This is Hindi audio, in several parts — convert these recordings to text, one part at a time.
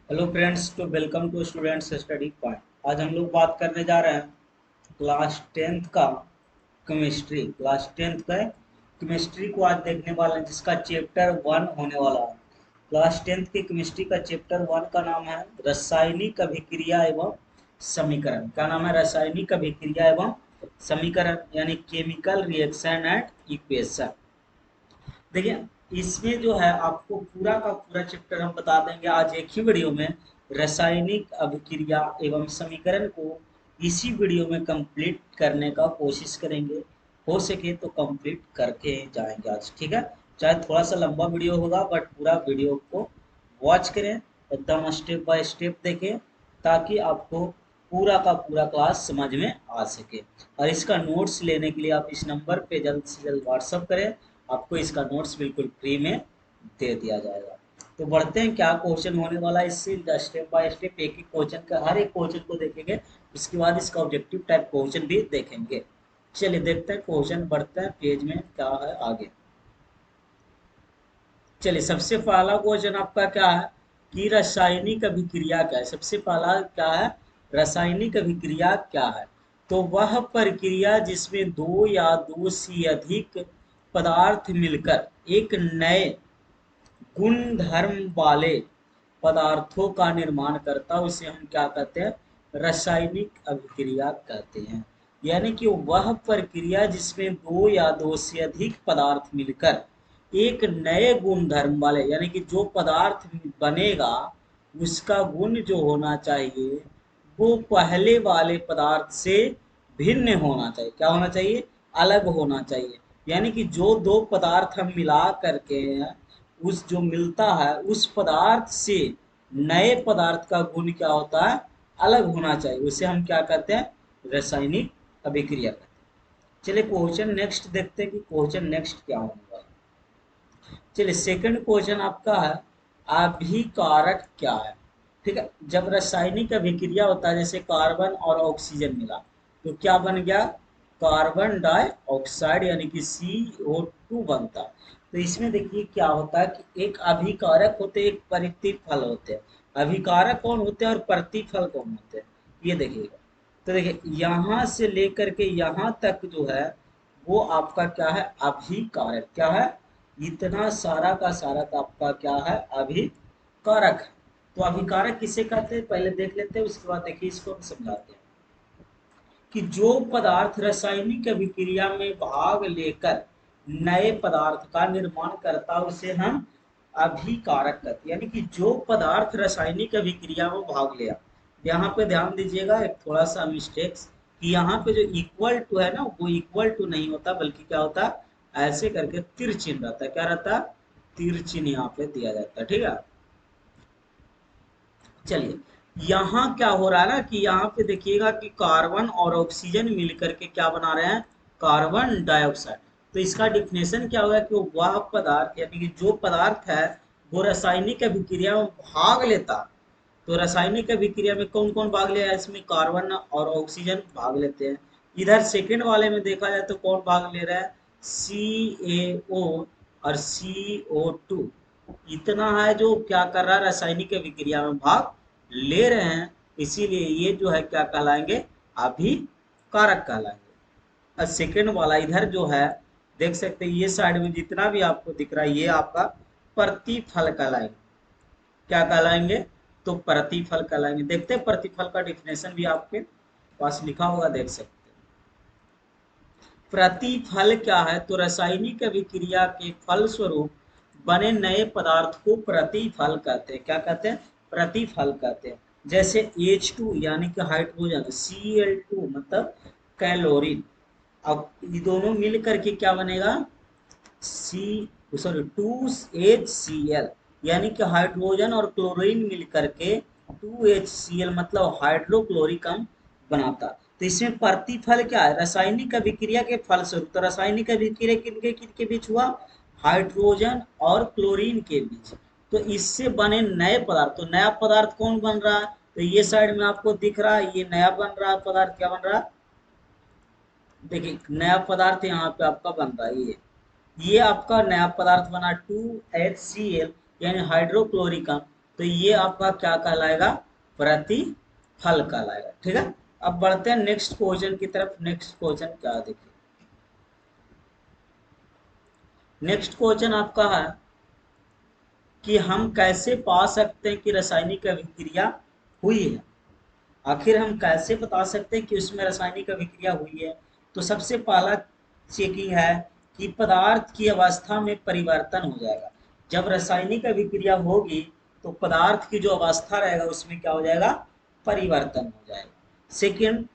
हेलो फ्रेंड्स, तो welcome to students study point. आज हम लोग बात करने जा रहे हैं क्लास टेंथ का क्लास टेंथ का केमिस्ट्री को आज देखने वाले हैं, जिसका चैप्टर 1 होने वाला है। क्लास टेंथ के केमिस्ट्री का चैप्टर 1 का नाम है रासायनिक अभिक्रिया एवं समीकरण। क्या नाम है? रासायनिक अभिक्रिया एवं समीकरण, यानी केमिकल रिएक्शन एंड इक्वेशन। देखिए, इसमें जो है आपको पूरा का पूरा चैप्टर हम बता देंगे आज एक ही वीडियो में। रासायनिक अभिक्रिया एवं समीकरण को इसी वीडियो में कंप्लीट करने का कोशिश करेंगे। हो सके तो कंप्लीट करके जाएंगे आज, ठीक है। चाहे थोड़ा सा लंबा वीडियो होगा, बट पूरा वीडियो को वॉच करें, एकदम स्टेप बाय स्टेप देखें, ताकि आपको पूरा का पूरा क्लास समझ में आ सके। और इसका नोट्स लेने के लिए आप इस नंबर पे जल्द से जल्द व्हाट्सअप करें, आपको इसका नोट्स बिल्कुल फ्री में दे दिया जाएगा। तो बढ़ते हैं, क्या क्वेश्चन होने वाला है इससे। स्टेप बाय स्टेप एक एक क्वेश्चन का, हर एक क्वेश्चन को देखेंगे, उसके बाद इसका ऑब्जेक्टिव टाइप क्वेश्चन भी देखेंगे। चलिए देखते हैं क्वेश्चन, बढ़ते हैं पेज में क्या है आगे। चलिए, सबसे पहला क्वेश्चन आपका क्या है कि रासायनिक अभिक्रिया क्या है। सबसे पहला क्या है? रासायनिक अभिक्रिया क्या है? तो वह प्रक्रिया जिसमें दो या दो से अधिक पदार्थ मिलकर एक नए गुण धर्म वाले पदार्थों का निर्माण करता, उसे हम क्या कहते हैं? रासायनिक अभिक्रिया कहते हैं। यानी कि वह प्रक्रिया जिसमें दो या दो से अधिक पदार्थ मिलकर एक नए गुण धर्म वाले, यानी कि जो पदार्थ बनेगा उसका गुण जो होना चाहिए वो पहले वाले पदार्थ से भिन्न होना चाहिए। क्या होना चाहिए? अलग होना चाहिए। यानी कि जो दो पदार्थ हम मिला करके उस जो मिलता है उस पदार्थ से नए पदार्थ का गुण क्या होता है? अलग होना चाहिए। उसे हम क्या कहते हैं? रासायनिक अभिक्रिया कहते हैं। चलिए क्वेश्चन नेक्स्ट देखते हैं कि क्वेश्चन नेक्स्ट क्या होगा। चलिए, सेकंड क्वेश्चन आपका है अभिकारक क्या है। ठीक है, जब रासायनिक अभिक्रिया होता है, जैसे कार्बन और ऑक्सीजन मिला, तो क्या बन गया? कार्बन डाइऑक्साइड, यानी कि CO2 बनता। तो इसमें देखिए क्या होता है कि एक अभिकारक होते हैं, एक प्रतिफल होते हैं। अभिकारक कौन होते हैं और प्रतिफल कौन होते हैं, ये देखिएगा। तो देखिए, यहाँ से लेकर के यहाँ तक जो है वो आपका क्या है? अभिकारक। क्या है? इतना सारा का सारा का आपका क्या है? अभिकारक है। तो अभिकारक किसे कहते हैं पहले देख लेते हैं, उसके बाद देखिए इसको हम समझाते हैं कि जो पदार्थ रासायनिक अभिक्रिया में भाग लेकर नए पदार्थ का निर्माण करता उसे हम अभिकारक कहते हैं। यानी कि जो पदार्थ रासायनिक अभिक्रिया में भाग लिया, यहाँ पे ध्यान दीजिएगा, एक थोड़ा सा मिस्टेक्स कि यहाँ पे जो इक्वल टू है ना, वो इक्वल टू नहीं होता, बल्कि क्या होता है? ऐसे करके तिर चिन्ह रहता है। क्या रहता है? तिर चिन्ह यहाँ पे दिया जाता है, ठीक है। चलिए, यहाँ क्या हो रहा है ना कि यहाँ पे देखिएगा कि कार्बन और ऑक्सीजन मिलकर के क्या बना रहे हैं? Carbon dioxide. तो इसका डिफिनेशन क्या होगा कि वह पदार्थ, यानी कि जो पदार्थ है वो रासायनिक अभिक्रिया में भाग लेता। तो रासायनिक अभिक्रिया में कौन कौन भाग लिया है? इसमें कार्बन और ऑक्सीजन भाग लेते हैं। इधर सेकेंड वाले में देखा जाए तो कौन भाग ले रहा है? CaO और CO2। इतना है जो क्या कर रहा है? रासायनिक अभिक्रिया में भाग ले रहे हैं। इसीलिए ये जो है क्या कहलाएंगे? अभिकारक कहलाएंगे। और सेकेंड वाला इधर जो है, देख सकते हैं ये साइड में जितना भी आपको दिख रहा है ये आपका प्रतिफल कहलाएंगे। क्या कहलाएंगे? तो प्रतिफल कहलाएंगे। देखते हैं प्रतिफल का डिफिनेशन भी आपके पास लिखा होगा, देख सकते हैं। प्रतिफल क्या है? तो रासायनिक अभिक्रिया के फलस्वरूप बने नए पदार्थ को प्रतिफल कहते हैं। क्या कहते हैं? प्रतिफल कहते हैं। जैसे H2 यानी कि हाइड्रोजन, Cl2 मतलब कैलोरीन। अब ये दोनों मिल करके क्या बनेगा? सी सॉरी 2HCl, यानी कि हाइड्रोजन और क्लोरीन मिल करके 2HCl मतलब हाइड्रोक्लोरिक अम्ल बनाता। तो इसमें प्रतिफल क्या है? रासायनिक अभिक्रिया के फलस्वरूप। तो रासायनिक अभिक्रिया किनके किनके बीच हुआ? हाइड्रोजन और क्लोरीन के बीच। तो इससे बने नए पदार्थ। तो नया पदार्थ कौन बन रहा है? तो ये साइड में आपको दिख रहा है, ये नया बन रहा है पदार्थ। क्या बन रहा है? देखिए, नया पदार्थ यहाँ पे आपका बन रहा है ये आपका नया पदार्थ बना 2HCl, यानी हाइड्रोक्लोरिक अम्ल। तो ये आपका क्या कहलाएगा, प्रतिफल कहलाएगा। ठीक है, अब बढ़ते हैं नेक्स्ट क्वेश्चन की तरफ। नेक्स्ट क्वेश्चन क्या है, देखिए नेक्स्ट क्वेश्चन आपका है कि हम कैसे पा सकते हैं कि रासायनिक अभिक्रिया हुई है। आखिर हम कैसे बता सकते हैं कि उसमें रासायनिक अभिक्रिया हुई है। तो सबसे पहला चेकिंग है कि पदार्थ की अवस्था में परिवर्तन हो जाएगा। जब रासायनिक अभिक्रिया होगी तो पदार्थ की जो अवस्था रहेगा उसमें क्या हो जाएगा, परिवर्तन हो जाएगा। सेकंड,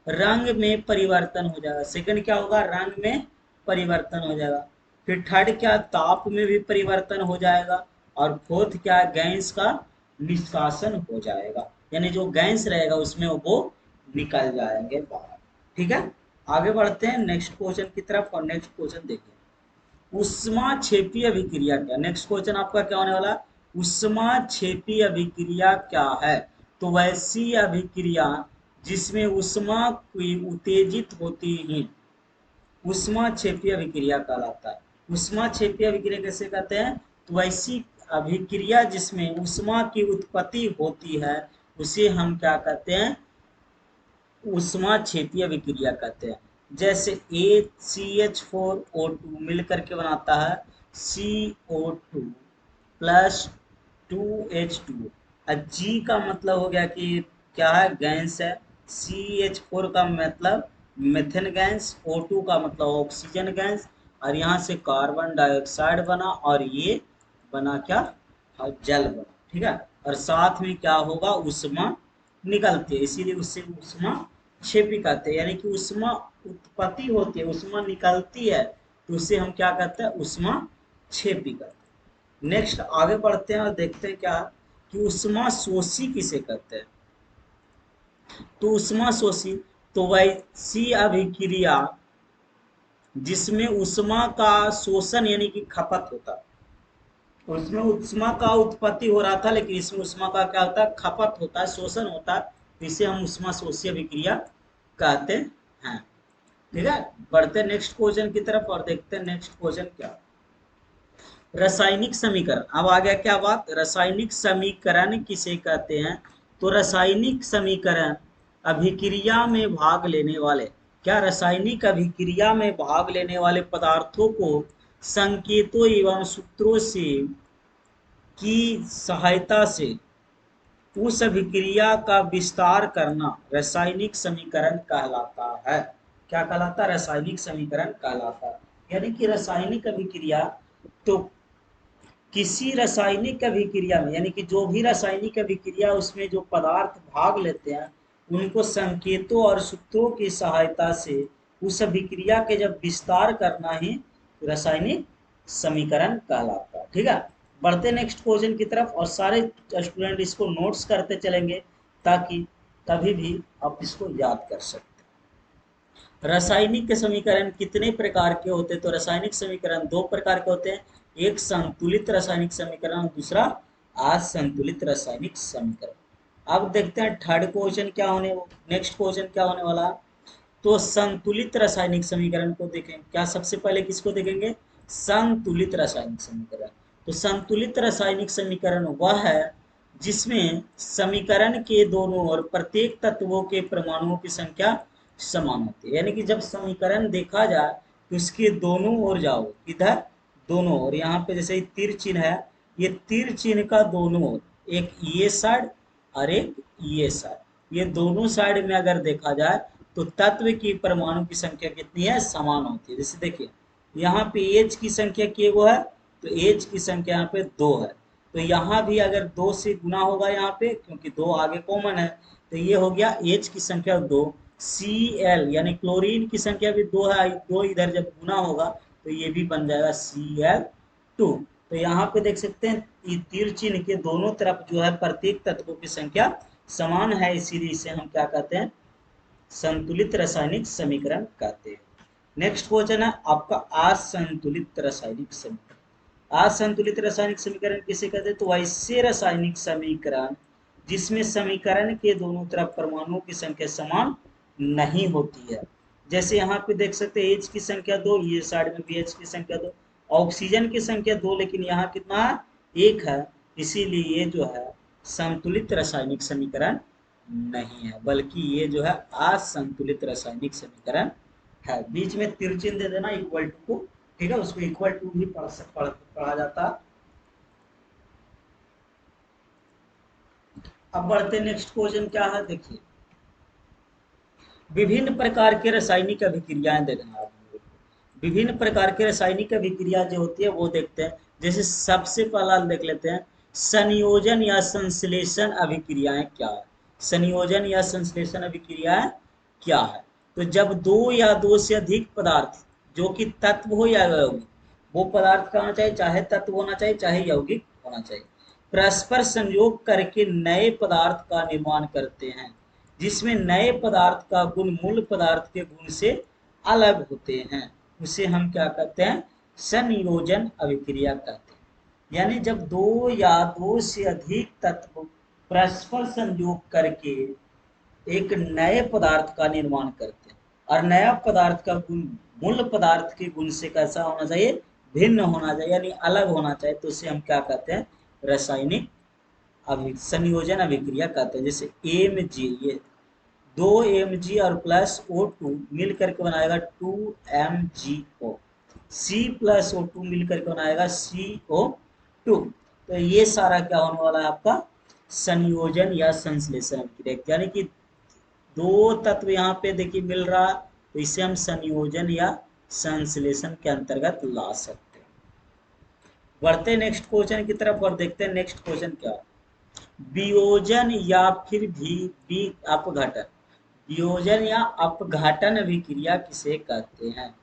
रंग में परिवर्तन हो जाएगा। सेकंड क्या होगा, रंग में परिवर्तन हो जाएगा। फिर थर्ड क्या, ताप में भी परिवर्तन हो जाएगा। और फोर्थ क्या, गैस का निष्कासन हो जाएगा, यानी जो गैस रहेगा उसमें वो निकल जाएंगे बाहर। ठीक है, आगे बढ़ते हैं नेक्स्ट क्वेश्चन की तरफ। और नेक्स्ट क्वेश्चन देखिए, उष्मा क्षेपी अभिक्रिया क्या। नेक्स्ट क्वेश्चन आपका क्या होने वाला, उष्मा क्षेपी अभिक्रिया क्या है। तो वैसी अभिक्रिया जिसमें उष्मा की उत्तेजित होती है उष्मा क्षेपी अभिक्रिया कहलाता है। उष्मा क्षेपी अभिक्रिया कैसे कहते हैं, तो वैसी अभिक्रिया जिसमें उष्मा की उत्पत्ति होती है उसे हम क्या कहते हैं, उष्मा क्षेपीय अभिक्रिया कहते हैं। जैसे CH4O2 मिलकर के बनाता है CO2 प्लस 2H2। जी का मतलब हो गया कि क्या है, गैस है। CH4 का मतलब मेथेन गैस, O2 का मतलब ऑक्सीजन गैस, और यहाँ से कार्बन डाइऑक्साइड बना और ये बना क्या, जल बना। ठीक है, और साथ में क्या होगा, उष्मा निकलती है, इसीलिए उससे उष्मा क्षेपी कहते हैं। यानी कि उष्मा उत्पत्ति होती है, उष्मा निकलती है, तो उसे हम क्या कहते हैं, उष्मा क्षेपी कहते हैं। नेक्स्ट आगे बढ़ते हैं और देखते हैं क्या कि उष्मा शोषी किसे कहते हैं। तो उष्मा शोषी तो वैसी अभिक्रिया जिसमें उष्मा का शोषण यानी कि खपत होता है। उसमें उष्मा का उत्पत्ति हो रहा था लेकिन इसमें उष्मा का क्या होता है, खपत होता है, शोषण होता है। इसे हम उष्मा शोषी अभिक्रिया कहते हैं। ठीक है, बढ़ते नेक्स्ट क्वेश्चन की तरफ और देखते हैं नेक्स्ट क्वेश्चन क्या। रासायनिक समीकरण, अब आ गया क्या बात, रासायनिक समीकरण किसे कहते हैं। तो रासायनिक समीकरण अभिक्रिया में भाग लेने वाले, क्या, रासायनिक अभिक्रिया में भाग लेने वाले पदार्थों को संकेतों एवं सूत्रों से की सहायता से उस अभिक्रिया का विस्तार करना रासायनिक समीकरण कहलाता है। क्या कहलाता है, रासायनिक समीकरण कहलाता है। यानी कि रासायनिक अभिक्रिया, तो किसी रासायनिक अभिक्रिया में, यानी कि जो भी रासायनिक अभिक्रिया उसमें जो पदार्थ भाग लेते हैं उनको संकेतों और सूत्रों की सहायता से उस अभिक्रिया के जब विस्तार करना ही रासायनिक समीकरण कहलाता है। ठीक है, बढ़ते नेक्स्ट क्वेश्चन की तरफ और सारे स्टूडेंट इसको नोट्स करते चलेंगे ताकि कभी भी आप इसको याद कर सकते। रासायनिक के समीकरण कितने प्रकार के होते हैं, तो रासायनिक समीकरण दो प्रकार के होते हैं। एक संतुलित रासायनिक समीकरण, दूसरा असंतुलित रासायनिक समीकरण। अब देखते हैं थर्ड क्वेश्चन क्या होने, नेक्स्ट क्वेश्चन क्या होने वाला है। तो संतुलित रासायनिक समीकरण को देखें, क्या सबसे पहले किसको देखेंगे, संतुलित रासायनिक समीकरण। तो संतुलित रासायनिक समीकरण वह है जिसमें समीकरण के दोनों ओर प्रत्येक तत्वों के परमाणुओं की संख्या समान होती है। यानी कि जब समीकरण देखा जाए तो उसके दोनों ओर जाओ, इधर दोनों ओर, यहाँ पे जैसे तीर चिन्ह है, ये तीर चिन्ह का दोनों ओर, एक ये साइड और एक ये साइड, ये दोनों साइड में अगर देखा जाए तो तत्व की परमाणु की संख्या कितनी है, समान होती है। जैसे देखिए यहाँ पे एच की संख्या के वो है, तो एच की संख्या यहाँ पे 2 है, तो यहाँ भी अगर 2 से गुना होगा यहाँ पे, क्योंकि 2 आगे कॉमन है, तो ये हो गया एच की संख्या 2। Cl यानी क्लोरीन की संख्या भी 2 है, 2 इधर जब गुना होगा तो ये भी बन जाएगा Cl2। तो यहाँ पे देख सकते हैं ये तीर चिन्ह के दोनों तरफ जो है प्रत्येक तत्वों की संख्या समान है, इसीलिए इसे हम क्या कहते हैं, संतुलित रासायनिक समीकरण कहते हैं। नेक्स्ट क्वेश्चन है आपका असंतुलित रासायनिक समीकरण। असंतुलित रासायनिक समीकरण किसे कहते हैं, तो वैसे रासायनिक समीकरण जिसमें समीकरण के दोनों तरफ परमाणुओं की संख्या समान नहीं होती है। जैसे यहाँ पे देख सकते हैं एच की संख्या 2, ये साइड में भी एच की संख्या 2, ऑक्सीजन की संख्या 2, लेकिन यहाँ कितना है, 1 है, इसीलिए ये जो है संतुलित रासायनिक समीकरण नहीं है, बल्कि ये जो है असंतुलित रासायनिक समीकरण है। बीच में तिरचिन दे देना इक्वल टू को, ठीक है, उसको इक्वल टू भी पढ़ा जाता। अब बढ़ते नेक्स्ट क्वेश्चन क्या है, देखिए विभिन्न प्रकार के रासायनिक अभिक्रियाएं देखना आप लोगों को। विभिन्न प्रकार के रासायनिक अभिक्रिया जो होती है वो देखते हैं। जैसे सबसे पहला देख लेते हैं संयोजन या संश्लेषण अभिक्रियाएं क्या है। संयोजन या संश्लेषण अभिक्रियाएं क्या है, तो जब दो या दो से अधिक पदार्थ जो कि तत्व हो या यौगिक, वो पदार्थ का होना चाहिए, चाहे तत्व होना चाहिए चाहे यौगिक होना चाहिए, परस्पर संयोग करके नए पदार्थ का निर्माण करते हैं, जिसमें नए पदार्थ का गुण मूल पदार्थ के गुण से अलग होते हैं, उसे हम क्या कहते हैं, संयोजन अभिक्रिया कहते हैं। यानी जब दो या दो से अधिक तत्व परस्पर संयोग करके एक नए पदार्थ का निर्माण करते हैं, और नया पदार्थ का गुण मूल पदार्थ के गुण से कैसा होना चाहिए, भिन्न होना चाहिए, यानी अलग होना चाहिए, तो उसे हम क्या कहते हैं, रासायनिक संयोजन अभिक्रिया कहते हैं। जैसे एम ये 2 Mg और प्लस O2 मिल करके बनाएगा 2MgO, C प्लस O2 मिल करके बनाएगा CO2। तो ये सारा क्या होने वाला है आपका संयोजन या संश्लेषण अभिक्रिया, यानी कि दो तत्व यहाँ पे देखिए मिल रहा, तो इसे हम संयोजन या संश्लेषण के अंतर्गत ला सकते हैं। बढ़ते नेक्स्ट क्वेश्चन की तरफ और देखते हैं नेक्स्ट क्वेश्चन क्या है। वियोजन या फिर भी अपघटन, वियोजन या अपघटन अभिक्रिया किसे कहते हैं।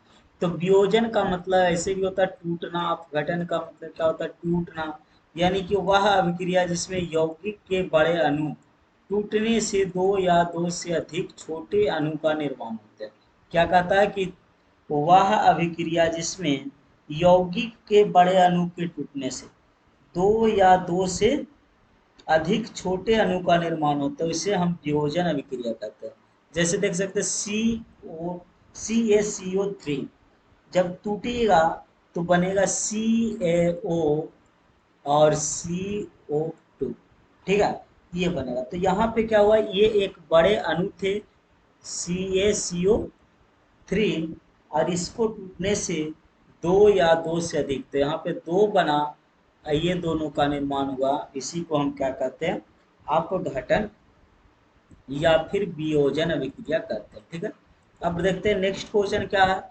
तो वियोजन का मतलब ऐसे भी होता है टूटना, अपघटन का मतलब क्या होता है टूटना, यानी कि वह अभिक्रिया जिसमें यौगिक के बड़े अणु टूटने से दो या दो से अधिक छोटे अणु का निर्माण होता है। क्या कहता है कि वह अभिक्रिया जिसमें यौगिक के बड़े अणु के टूटने से दो या दो से अधिक छोटे अणु का निर्माण होता है, इसे हम वियोजन अभिक्रिया कहते हैं। जैसे देख सकते हैं CaCO3 जब टूटेगा तो बनेगा CaO और CO2, ठीक है, ये बनेगा। तो यहाँ पे क्या हुआ, ये एक बड़े अणु थे CaCO3 और इसको टूटने से दो या दो से अधिक, तो यहाँ पे दो बना, ये दोनों का निर्माण हुआ, इसी को हम क्या कहते हैं, अपघटन या फिर वियोजन अभिक्रिया कहते हैं, ठीक है। अब देखते हैं नेक्स्ट क्वेश्चन क्या है,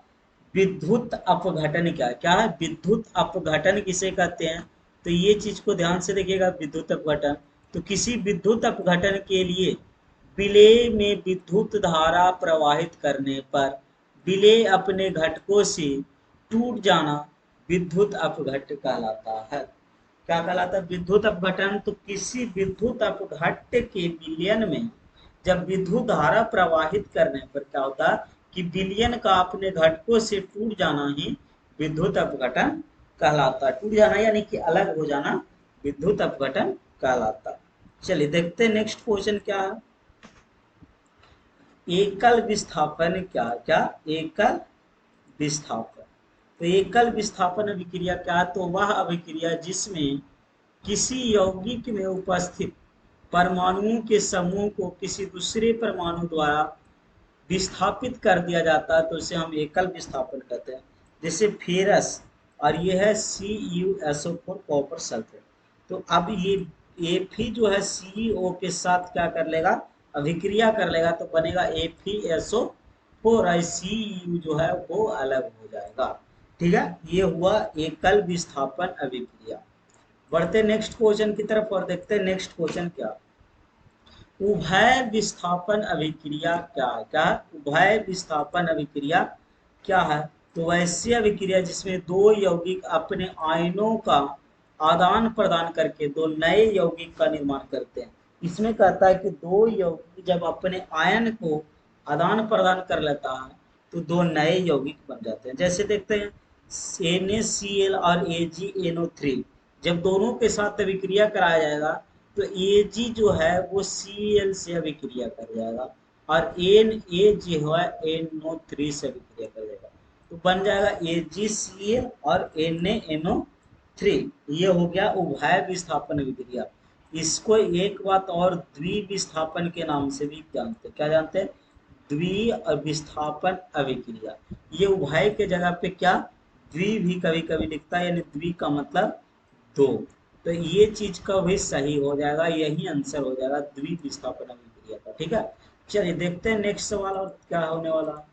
विद्युत अपघटन क्या है, विद्युत अपघटन किसे कहते हैं। तो ये चीज को ध्यान से देखिएगा, विद्युत अपघटन, तो किसी विद्युत अपघटन के लिए विलेय में विद्युत धारा प्रवाहित करने पर विलेय अपने घटकों से टूट जाना विद्युत अपघट कहलाता है। क्या कहलाता है, विद्युत अपघटन। तो किसी विद्युत अपघट के विलयन में जब विद्युत धारा प्रवाहित करने पर क्या होता है कि विलयन का अपने घटकों से टूट जाना ही विद्युत अपघटन कहलाता है। टूट जाना यानी कि अलग हो जाना विद्युत अपघटन कहलाता है। चलिए देखते हैं नेक्स्ट क्वेश्चन क्या है, एकल विस्थापन क्या एकल विस्थापन। तो एकल विस्थापन अभिक्रिया क्या है, तो वह अभिक्रिया जिसमें किसी यौगिक में उपस्थित परमाणुओं के समूह को किसी दूसरे परमाणु द्वारा विस्थापित कर दिया जाता है, तो इसे हम एकल विस्थापन कहते हैं। जैसे फेरस और ये है CuSO4 कॉपर सल्फेट, तो अब ये Fe जो है CEO के साथ क्या कर लेगा, अभिक्रिया कर लेगा, तो बनेगा FeSO4 और Cu जो है वो अलग हो जाएगा, ठीक है। ये हुआ एकल विस्थापन अभिक्रिया। बढ़ते नेक्स्ट क्वेश्चन की तरफ और देखते हैं नेक्स्ट क्वेश्चन क्या, उभय विस्थापन अभिक्रिया क्या है, उभय विस्थापन अभिक्रिया क्या है। तो वैसी अभिक्रिया जिसमें दो यौगिक अपने आयनों का आदान प्रदान करके दो नए यौगिक का निर्माण करते हैं। इसमें कहता है कि दो यौगिक जब अपने आयन को आदान प्रदान कर लेता है तो दो नए यौगिक बन जाते हैं। जैसे देखते हैं NaCl और AgNO3 जब दोनों के साथ अभिक्रिया कराया जाएगा तो Ag जो है वो Cl से अभिक्रिया कर जाएगा और Na जो है NO3 से अभिक्रिया कर जाएगा, तो बन जाएगा AgCl और NaNO3, थ्री। ये हो गया उभय विस्थापन अभिक्रिया। इसको एक बात और द्विविस्थापन के नाम से भी जानते हैं। क्या जानते हैं? द्विविस्थापन अभिक्रिया। ये उभय के जगह पे क्या द्वि भी कभी कभी लिखता है, यानी द्वि का मतलब दो। तो ये चीज का भी सही हो जाएगा, यही आंसर हो जाएगा द्विविस्थापन अभिक्रिया का। ठीक है, चलिए देखते हैं नेक्स्ट सवाल और क्या होने वाला।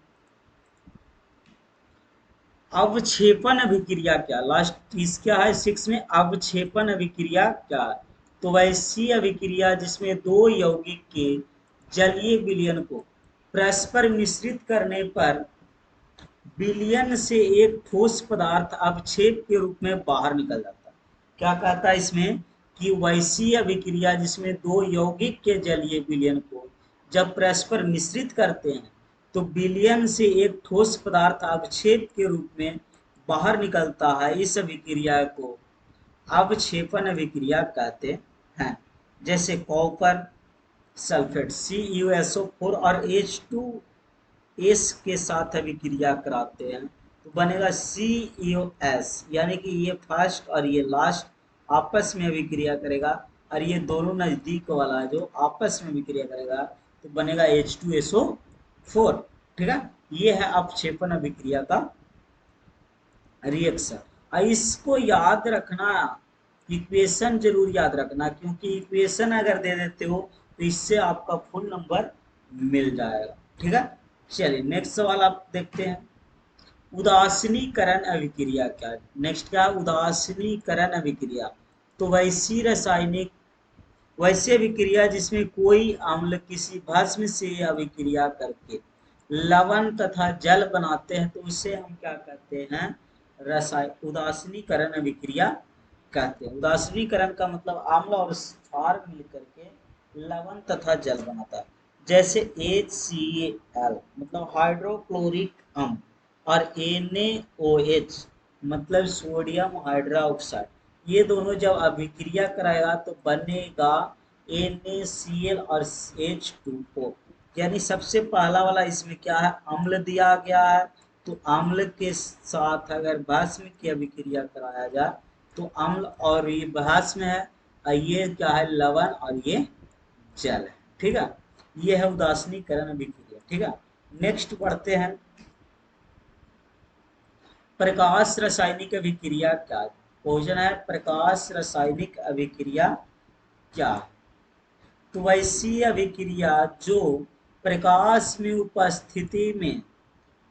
अवक्षेपण अभिक्रिया क्या, लास्ट इस क्या है सिक्स में, अवक्षेपण अभिक्रिया क्या है? तो वैसी अभिक्रिया जिसमें दो यौगिक के जलीय विलयन को परस्पर मिश्रित करने पर विलयन से एक ठोस पदार्थ अवक्षेप के रूप में बाहर निकल जाता है। क्या कहता है इसमें कि वैसी अभिक्रिया जिसमें दो यौगिक के जलीय विलयन को जब परस्पर मिश्रित करते हैं तो विलयन से एक ठोस पदार्थ अवक्षेप के रूप में बाहर निकलता है, इस अभिक्रिया को अवक्षेपण अभिक्रिया कहते हैं। जैसे कॉपर सल्फेट CuSO4 और H2S के साथ अभिक्रिया कराते हैं तो बनेगा CuS, यानी कि ये फर्स्ट और ये लास्ट आपस में अभिक्रिया करेगा, और ये दोनों नजदीक वाला जो आपस में अभिक्रिया करेगा तो बनेगा H2SO4। ठीक है, ये है अपक्षेपण अभिक्रिया का रिएक्शन। और इसको याद रखना, इक्वेशन जरूर याद रखना, क्योंकि इक्वेशन अगर दे देते हो तो इससे आपका फुल नंबर मिल जाएगा। ठीक है, चलिए नेक्स्ट सवाल आप देखते हैं। उदासीनीकरण अभिक्रिया क्या है? नेक्स्ट क्या है? उदासीनीकरण अभिक्रिया। तो वैसे अभिक्रिया जिसमें कोई अम्ल किसी भस्म से अभिक्रिया करके लवण तथा जल बनाते हैं तो उसे हम क्या कहते हैं? उदासीनीकरण अभिक्रिया कहते हैं। उदासीनीकरण का मतलब अम्ल और क्षार मिलकर के लवण तथा जल बनाता है। जैसे HCl मतलब हाइड्रोक्लोरिक अम्ल और NaOH मतलब सोडियम हाइड्रोक्साइड, ये दोनों जब अभिक्रिया कराएगा तो बनेगा NaCl और H2O। यानी सबसे पहला वाला इसमें क्या है? अम्ल दिया गया है, तो अम्ल के साथ अगर भस्म की अभिक्रिया कराया जाए तो अम्ल और ये भस्म है, और ये क्या है? लवण और ये जल है। ठीक है, ये है उदासीनीकरण अभिक्रिया। ठीक है, नेक्स्ट पढ़ते हैं। प्रकाश रासायनिक अभिक्रिया क्या है? क्वेश्चन है प्रकाश रासायनिक अभिक्रिया क्या है? तो वैसी अभिक्रिया जो प्रकाश में उपस्थिति में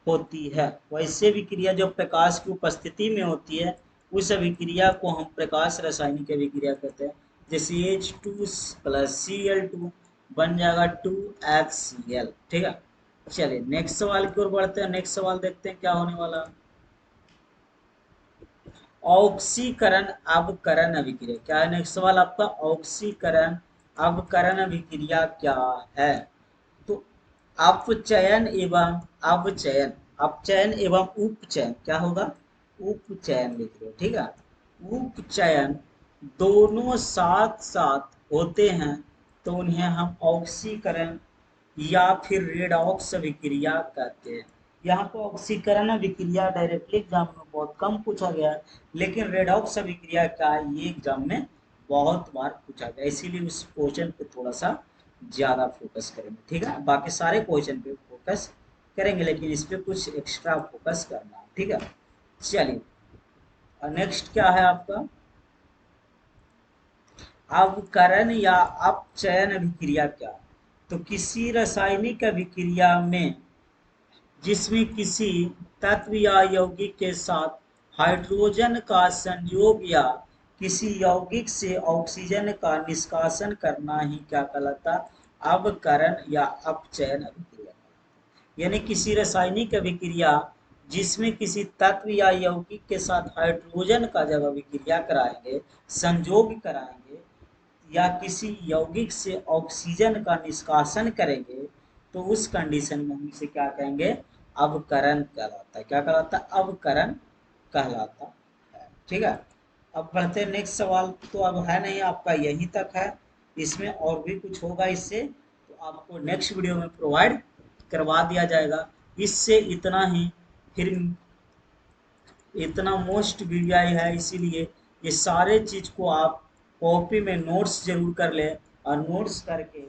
होती है, वैसे अभिक्रिया जो प्रकाश की उपस्थिति में होती है उस अभिक्रिया को हम प्रकाश रासायनिक अभिक्रिया कहते हैं। जैसे H2 + Cl2 बन जाएगा 2HCl। ठीक है, चलिए नेक्स्ट सवाल की ओर बढ़ते हैं। नेक्स्ट सवाल देखते हैं क्या होने वाला। ऑक्सीकरण अवकरण अभिक्रिया क्या है? नेक्स्ट सवाल आपका, ऑक्सीकरण अवकरण अभिक्रिया क्या है? तो अपचयन एवं अवचयन, अपचयन एवं उपचयन क्या होगा? उपचयन लिख लो। ठीक है, उपचयन दोनों साथ साथ होते हैं तो उन्हें हम ऑक्सीकरण या फिर रेडॉक्स अभिक्रिया कहते हैं। यहाँ पर ऑक्सीकरण अभिक्रिया डायरेक्टली एग्जाम में बहुत कम पूछा गया है, लेकिन रेडॉक्स अभिक्रिया का ये एग्जाम में बहुत बार पूछा गया, इसीलिए उस क्वेश्चन पे थोड़ा सा ज्यादा फोकस करेंगे। ठीक है, बाकी सारे क्वेश्चन पे फोकस करेंगे लेकिन इस पे कुछ एक्स्ट्रा फोकस करना है। ठीक है, चलिए नेक्स्ट क्या है आपका? अवकरण या अपचयन अभिक्रिया क्या? तो किसी रासायनिक अभिक्रिया में जिसमें किसी तत्व या यौगिक के साथ हाइड्रोजन का संयोग या किसी यौगिक से ऑक्सीजन का निष्कासन करना ही क्या कहलाता? अवकरण या अपचयन अभिक्रिया। यानी किसी रासायनिक अभिक्रिया जिसमें किसी तत्व या यौगिक के साथ हाइड्रोजन का जब अभिक्रिया कराएंगे, संयोग कराएंगे, या किसी यौगिक से ऑक्सीजन का निष्कासन करेंगे तो उस कंडीशन में हम इसे क्या कहेंगे? अवकरण कहलाता है। क्या कहलाता है? अवकरण कहलाता है। ठीक है, अब बढ़ते हैं नेक्स्ट सवाल। तो अब है नहीं, आपका यहीं तक है, इसमें और भी कुछ होगा इससे तो आपको नेक्स्ट वीडियो में प्रोवाइड करवा दिया जाएगा। इससे इतना ही, फिर इतना मोस्ट वीवीआई है इसीलिए ये सारे चीज़ को आप कॉपी में नोट्स जरूर कर लें, और नोट्स करके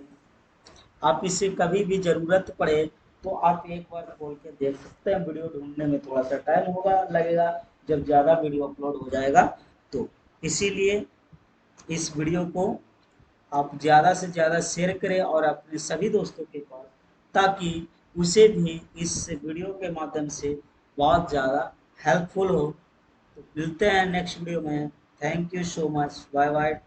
आप इसे कभी भी ज़रूरत पड़े तो आप एक बार खोल के देख सकते हैं। वीडियो ढूंढने में थोड़ा सा टाइम होगा लगेगा, जब ज़्यादा वीडियो अपलोड हो जाएगा तो। इसीलिए इस वीडियो को आप ज़्यादा से ज़्यादा शेयर करें और अपने सभी दोस्तों के पास, ताकि उसे भी इस वीडियो के माध्यम से बहुत ज़्यादा हेल्पफुल हो। तो मिलते हैं नेक्स्ट वीडियो में। Thank you so much, bye bye.